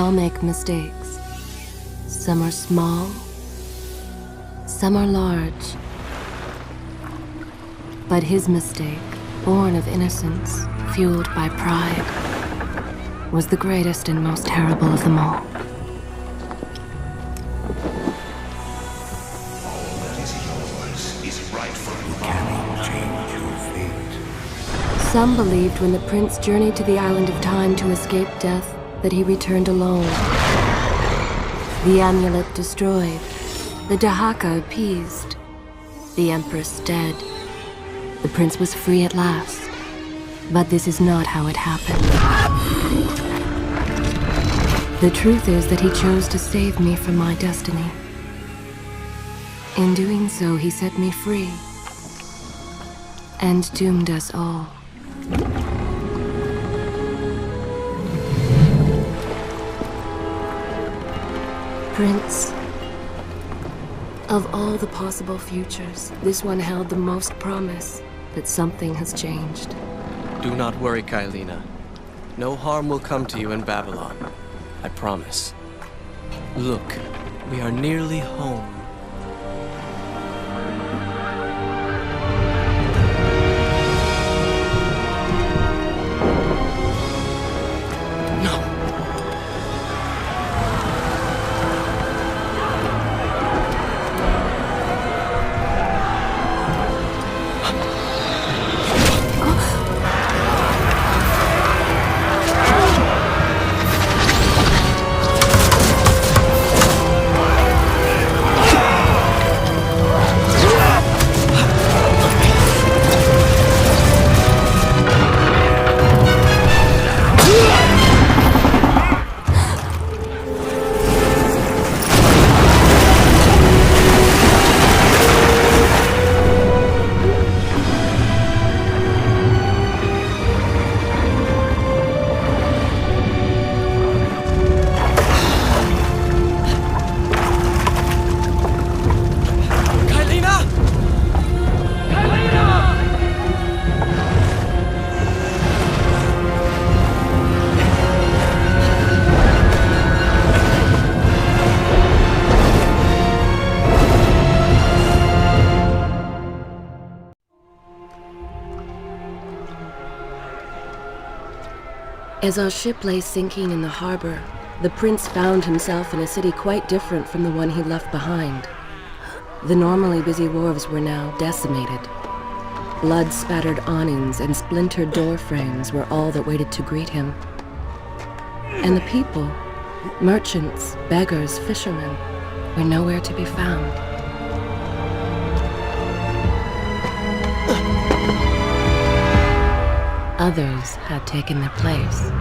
all make mistakes. Some are small, some are large. But his mistake, born of innocence, fueled by pride, was the greatest and most terrible of them all. All that is yours is rightfully mine. Cannot change your fate. Some believed when the prince journeyed to the island of time to escape death that he returned alone. The amulet destroyed, the Dahaka appeased, the empress dead. The prince was free at last. But this is not how it happened. The truth is that he chose to save me from my destiny. In doing so, he set me free and doomed us all. Prince, of all the possible futures, this one held the most promise that something has changed. Do not worry, Kailina. No harm will come to you in Babylon. I promise. Look, we are nearly home. As our ship lay sinking in the harbor, the prince found himself in a city quite different from the one he left behind. The normally busy wharves were now decimated. Blood-spattered awnings and splintered door frames were all that waited to greet him. And the people, merchants, beggars, fishermen, were nowhere to be found. Others had taken their place.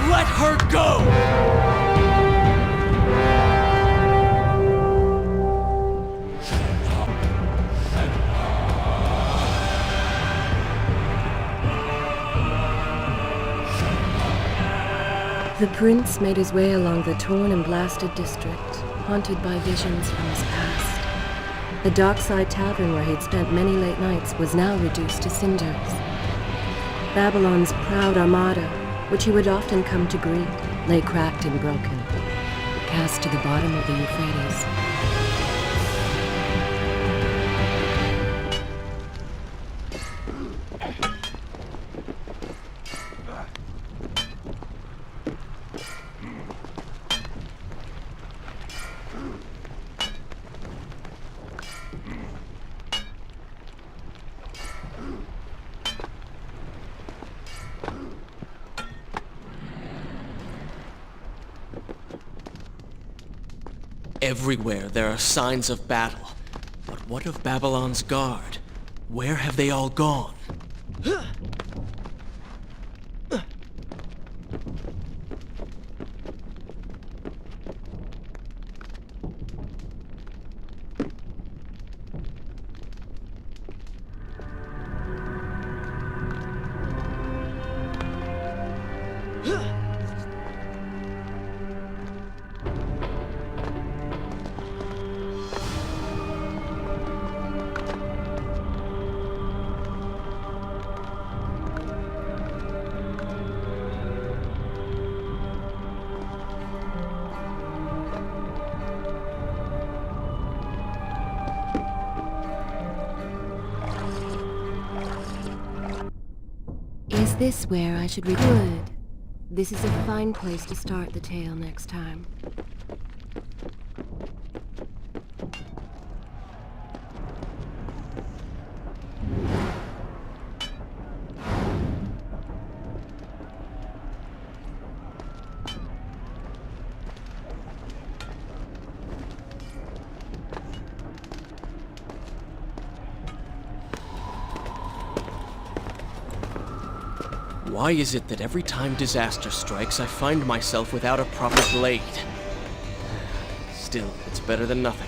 Let her go! The prince made his way along the torn and blasted district, haunted by visions from his past. The dockside tavern where he'd spent many late nights was now reduced to cinders. Babylon's proud armada, which he would often come to greet, lay cracked and broken, cast to the bottom of the Euphrates. Everywhere there are signs of battle. But what of Babylon's guard? Where have they all gone? this where I should read? Good. This is a fine place to start the tale next time. Why is it that every time disaster strikes, I find myself without a proper blade? Still, it's better than nothing.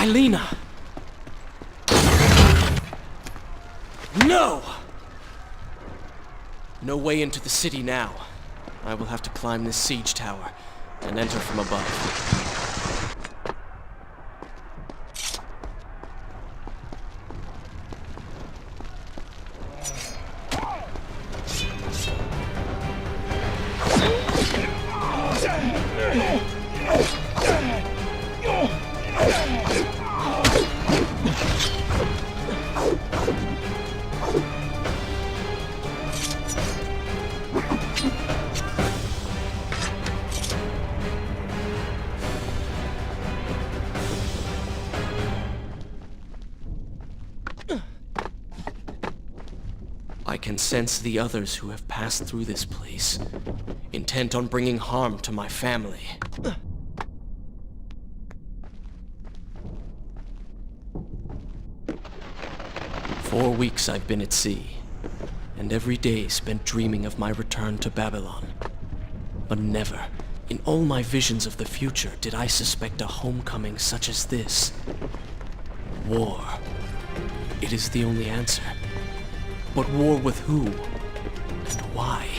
Kailina! No! No way into the city now. I will have to climb this siege tower and enter from above. I can sense the others who have passed through this place, intent on bringing harm to my family. For 4 weeks I've been at sea, and every day spent dreaming of my return to Babylon. But never, in all my visions of the future, did I suspect a homecoming such as this. War. It is the only answer. But war with who? And why?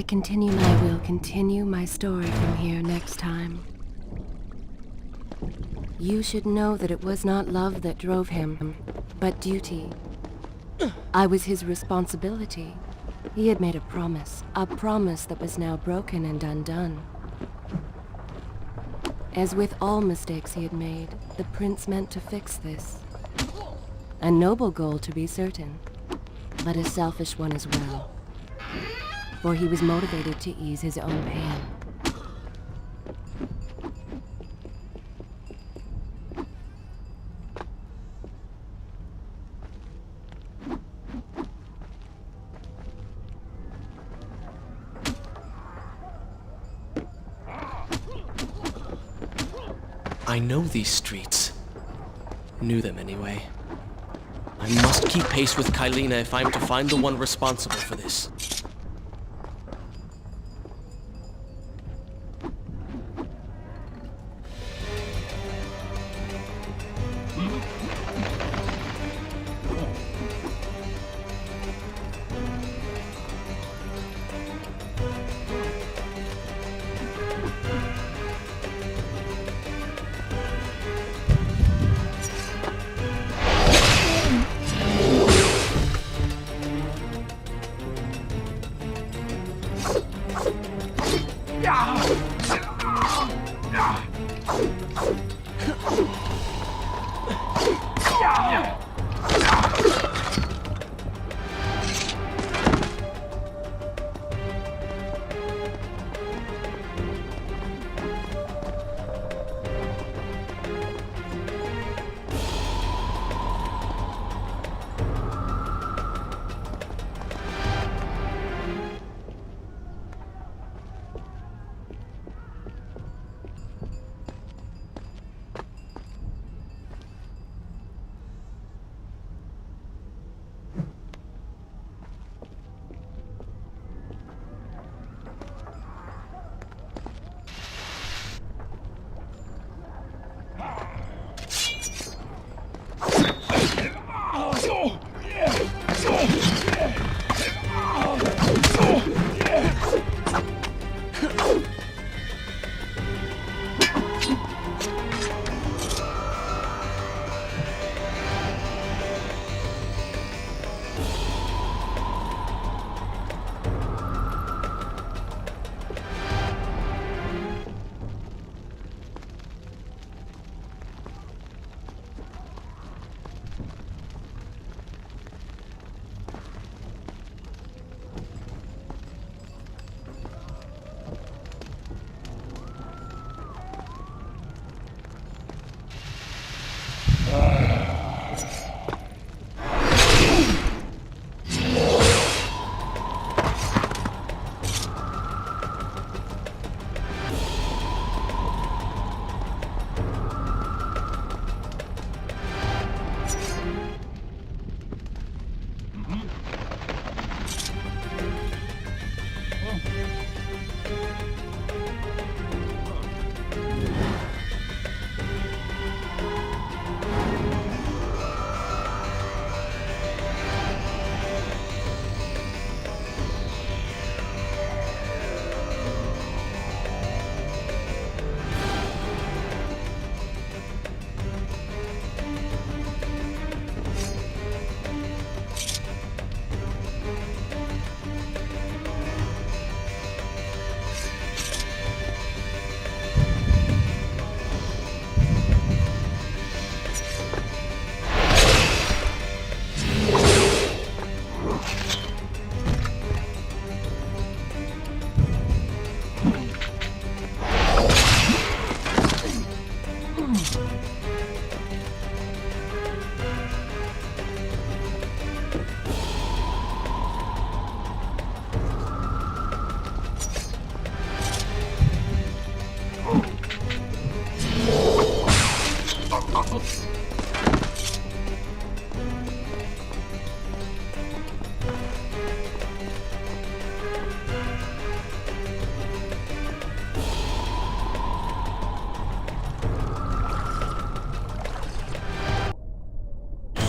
will continue my story from here next time. You should know that it was not love that drove him, but duty. I was his responsibility. He had made a promise that was now broken and undone. As with all mistakes he had made, the prince meant to fix this. A noble goal, to be certain, but a selfish one as well. For he was motivated to ease his own pain. I know these streets. Knew them anyway. I must keep pace with Kylina if I am to find the one responsible for this.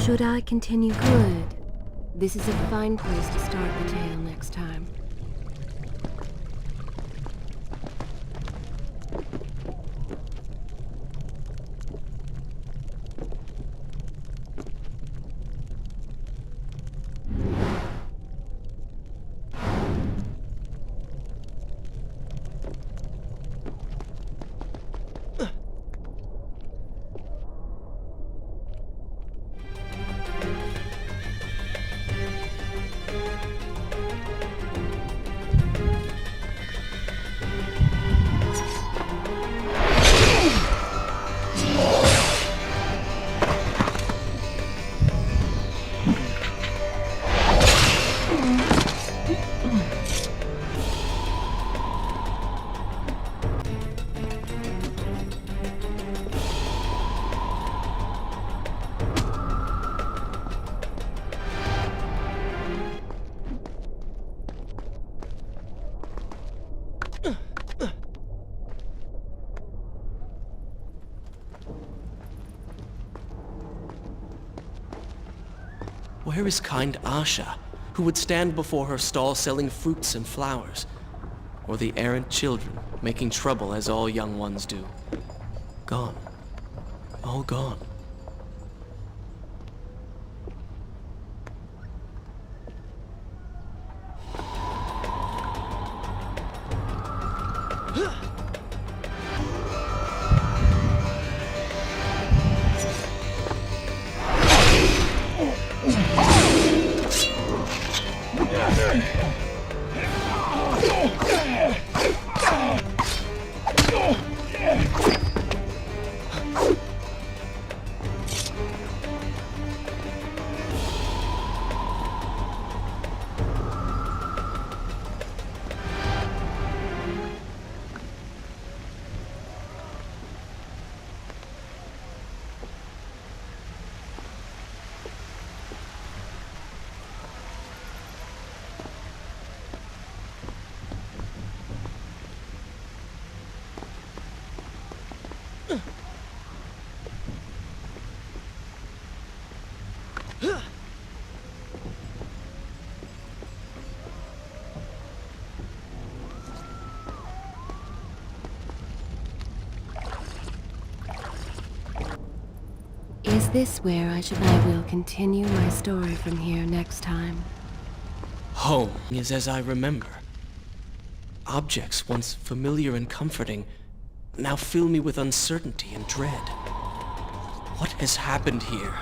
Should I continue? Good. This is a fine place to start the tale next time. Where is kind Asha, who would stand before her stall selling fruits and flowers? Or the errant children, making trouble as all young ones do? Gone. All gone. Is this where I will continue my story from here next time? Home is as I remember. Objects once familiar and comforting now fill me with uncertainty and dread. What has happened here?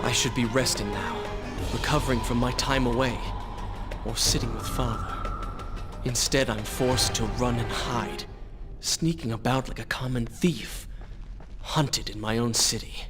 I should be resting now, recovering from my time away, or sitting with Father. Instead, I'm forced to run and hide, sneaking about like a common thief, hunted in my own city.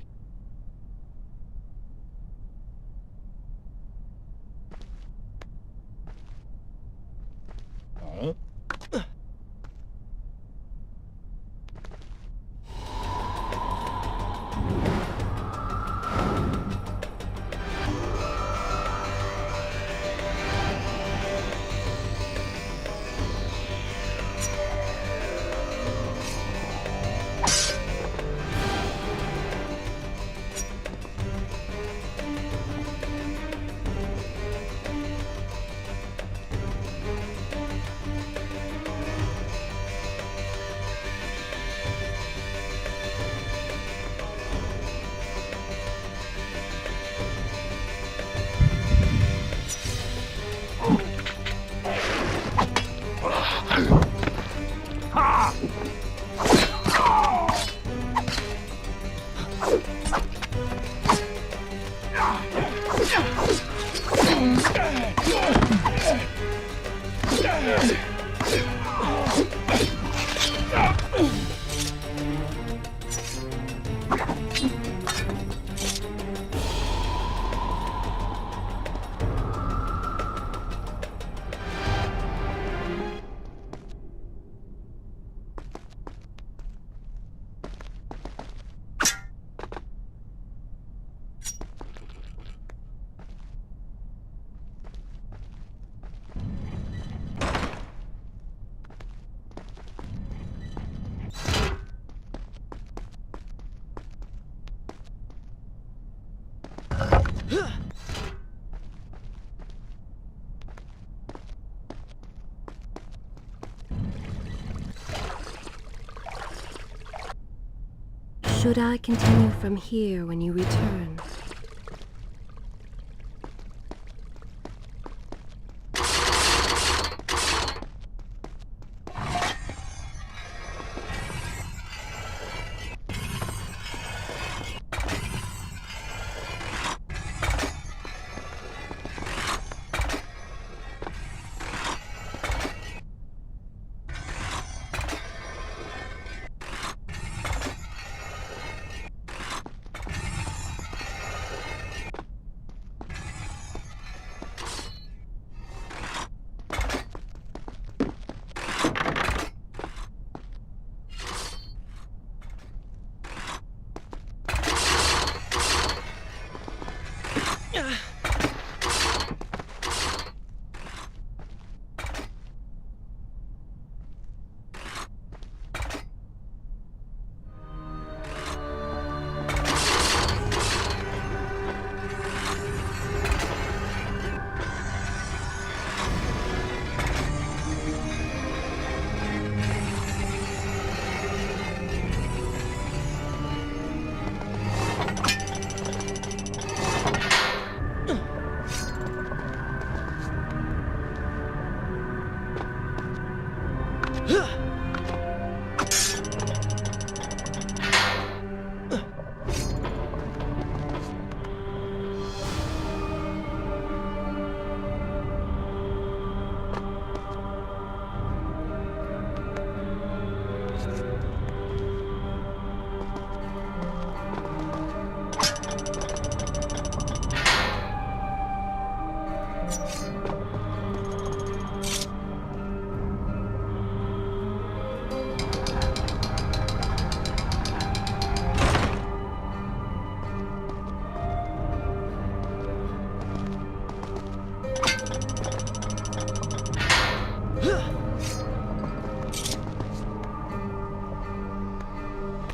Should I continue from here when you return?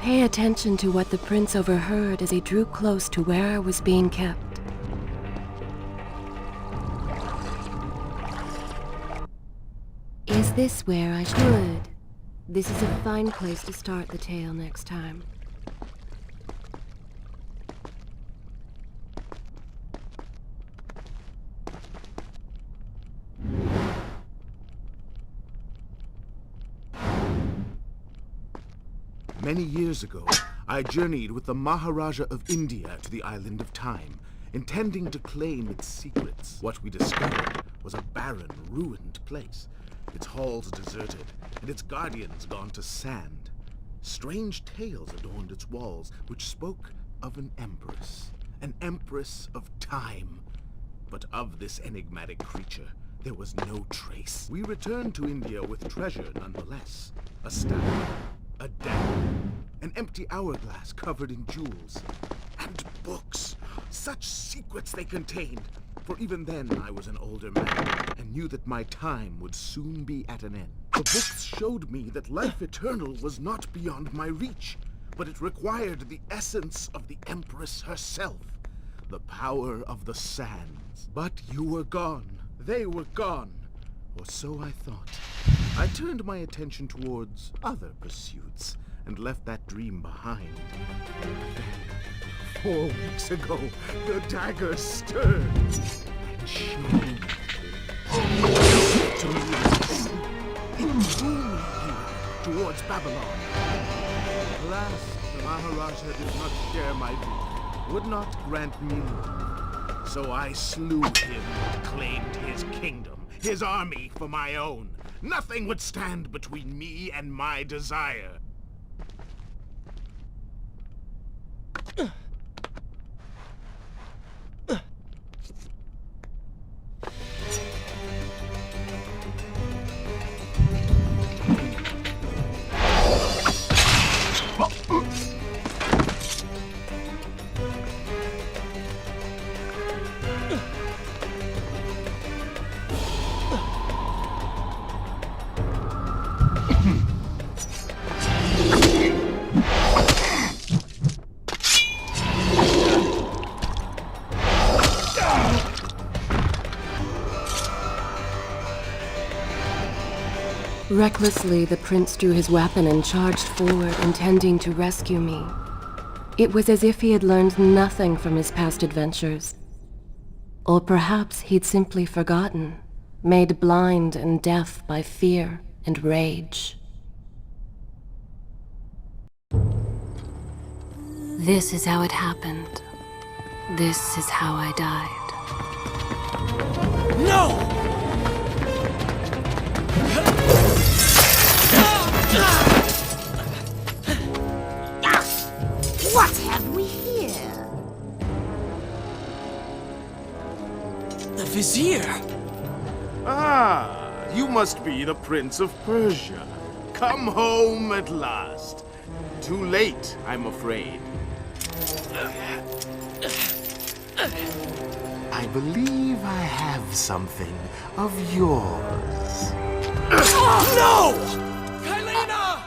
pay attention to what the prince overheard as he drew close to where I was being kept. Is this where I should? This is a fine place to start the tale next time. Many years ago, I journeyed with the Maharaja of India to the island of Time, intending to claim its secrets. What we discovered was a barren, ruined place, its halls deserted, and its guardians gone to sand. Strange tales adorned its walls, which spoke of an empress of time. But of this enigmatic creature, there was no trace. We returned to India with treasure nonetheless. A staff, a dagger, an empty hourglass covered in jewels, and books. Such secrets they contained. For even then I was an older man, and knew that my time would soon be at an end. The books showed me that life eternal was not beyond my reach, but it required the essence of the Empress herself, the power of the sands. But you were gone. They were gone. Or so I thought. I turned my attention towards other pursuits, and left that dream behind. 4 weeks ago, the dagger stirred and shone. To me in my sleep, it drew me here, towards Babylon. Alas, the Maharaja did not share my vision, would not grant me leave. So I slew him and claimed his kingdom, his army for my own. Nothing would stand between me and my desire. Recklessly, the prince drew his weapon and charged forward, intending to rescue me. It was as if he had learned nothing from his past adventures. Or perhaps he'd simply forgotten, made blind and deaf by fear and rage. This is how it happened. This is how I died. No! What have we here? The Vizier! Ah, you must be the Prince of Persia. Come home at last. Too late, I'm afraid. I believe I have something of yours. No! Kylena!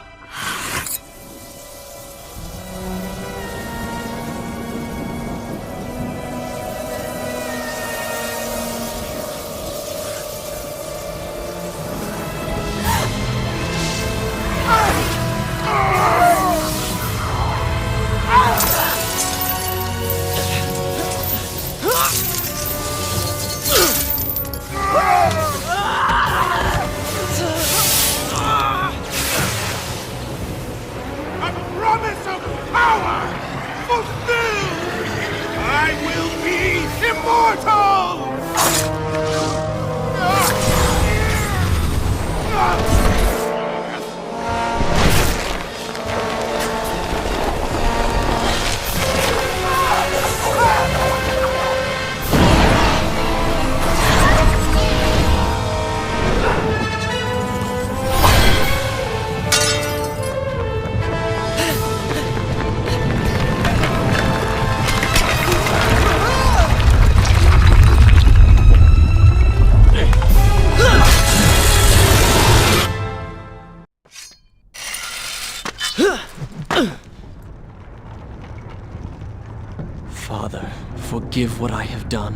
Father, forgive what I have done,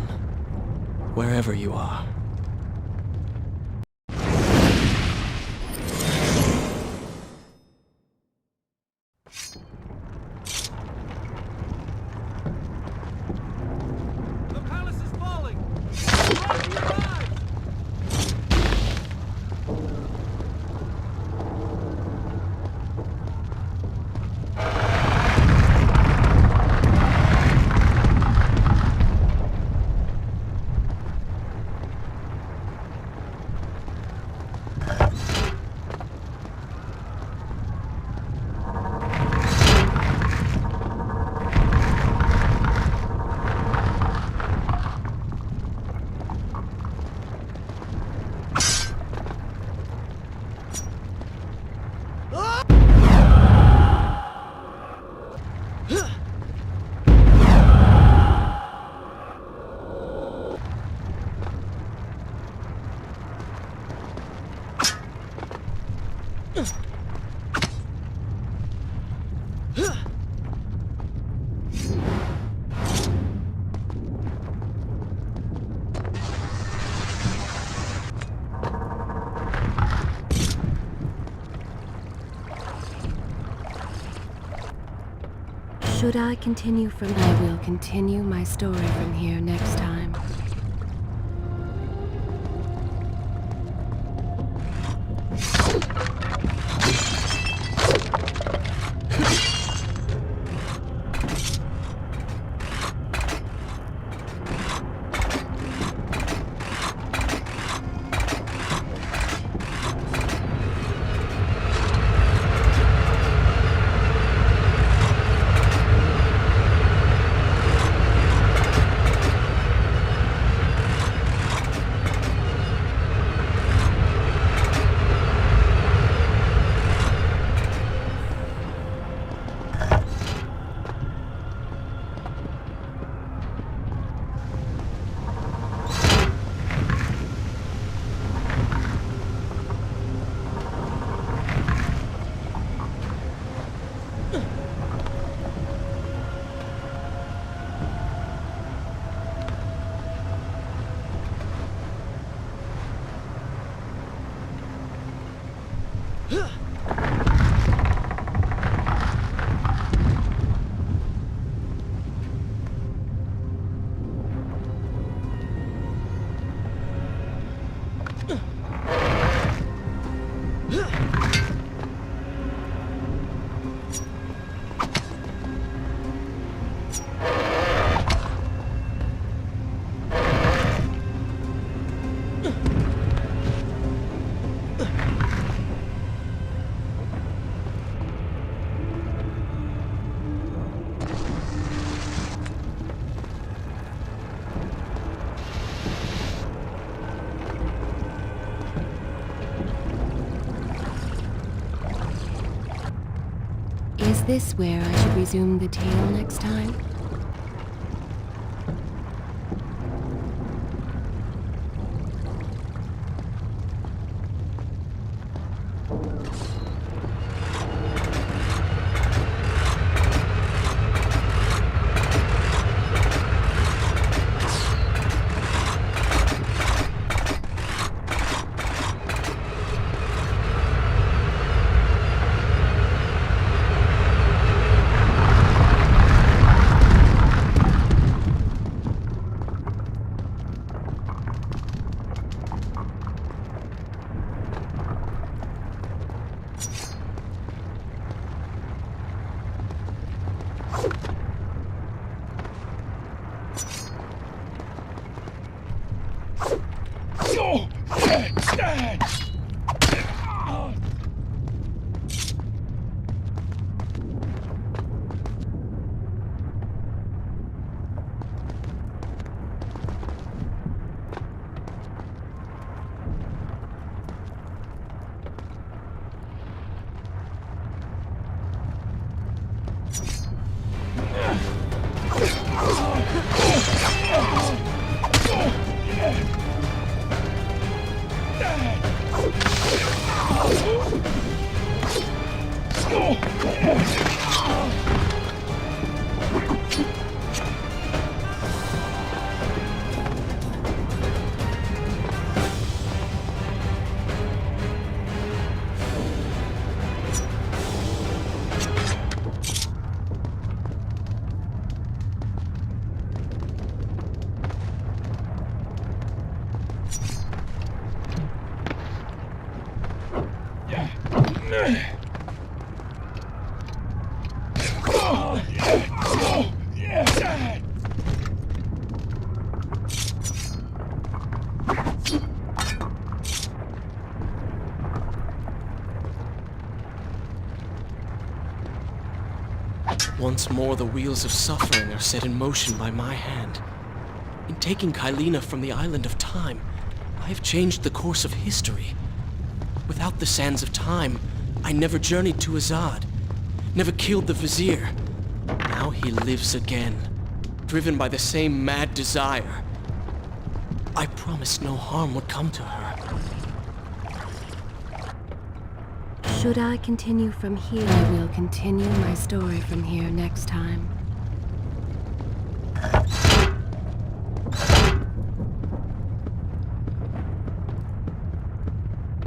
wherever you are. The palace is falling! Run to your lives! Should I continue from I will continue my story from here next time. Is this where I should resume the tale next time? Once more the wheels of suffering are set in motion by my hand. In taking Kylina from the island of time, I have changed the course of history. Without the sands of time, I never journeyed to Azad, never killed the Vizier. Now he lives again, driven by the same mad desire. I promised no harm would come to her. Should I continue from here, I will continue my story from here next time.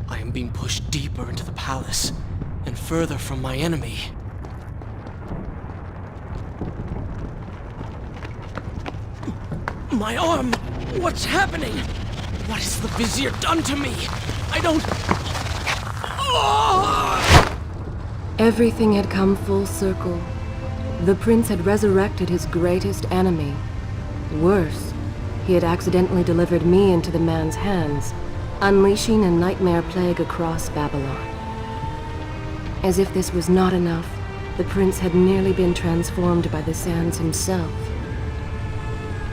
I am being pushed deeper into the palace, and further from my enemy. My arm! What's happening? What has the Vizier done to me? I don't... Everything had come full circle. The prince had resurrected his greatest enemy. Worse, he had accidentally delivered me into the man's hands, unleashing a nightmare plague across Babylon. As if this was not enough, the prince had nearly been transformed by the sands himself.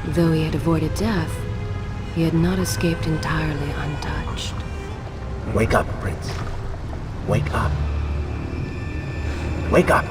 Though he had avoided death, he had not escaped entirely untouched. Wake up, Prince. Wake up. Wake up!